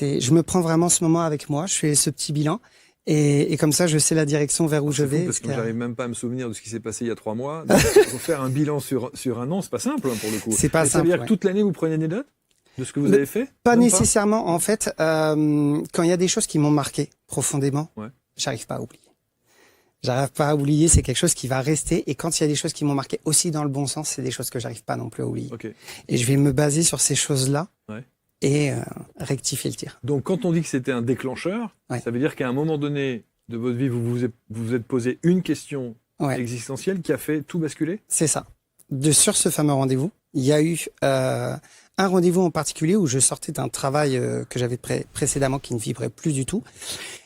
Je me prends vraiment ce moment avec moi, je fais ce petit bilan. Et comme ça, je sais la direction vers où je vais. Parce que j'arrive même pas à me souvenir de ce qui s'est passé il y a 3 mois. Donc, faut faire un bilan sur un an, c'est pas simple pour le coup. C'est pas simple. Ça veut dire que toute l'année, vous prenez des notes de ce que vous avez fait? Pas nécessairement. En fait, quand il y a des choses qui m'ont marqué profondément, ouais. J'arrive pas à oublier. J'arrive pas à oublier, c'est quelque chose qui va rester. Et quand il y a des choses qui m'ont marqué aussi dans le bon sens, c'est des choses que j'arrive pas non plus à oublier. Okay. Et je vais me baser sur ces choses-là. Ouais. Et rectifier le tir. Donc, quand on dit que c'était un déclencheur, ça veut dire qu'à un moment donné de votre vie, vous vous êtes posé une question existentielle qui a fait tout basculer? C'est ça. Sur ce fameux rendez-vous, il y a eu un rendez-vous en particulier où je sortais d'un travail que j'avais précédemment qui ne vibrait plus du tout.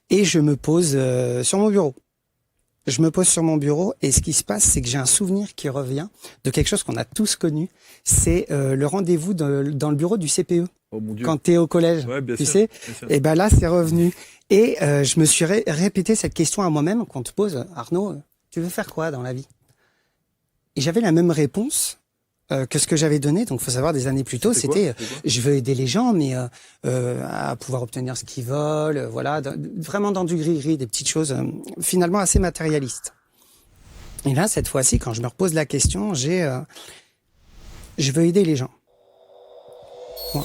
Et je me pose sur mon bureau. Je me pose sur mon bureau et ce qui se passe, c'est que j'ai un souvenir qui revient de quelque chose qu'on a tous connu. C'est le rendez-vous dans le bureau du CPE. Oh mon Dieu. Quand tu es au collège, tu sais. Et ben là, c'est revenu. Et je me suis répété cette question à moi-même qu'on te pose. Arnaud, tu veux faire quoi dans la vie? Et j'avais la même réponse que ce que j'avais donné. Donc, faut savoir, des années plus tôt, c'était je veux aider les gens, mais à pouvoir obtenir ce qu'ils veulent. Voilà, vraiment dans du gris-gris, des petites choses finalement assez matérialistes. Et là, cette fois-ci, quand je me repose la question, je veux aider les gens. Bon.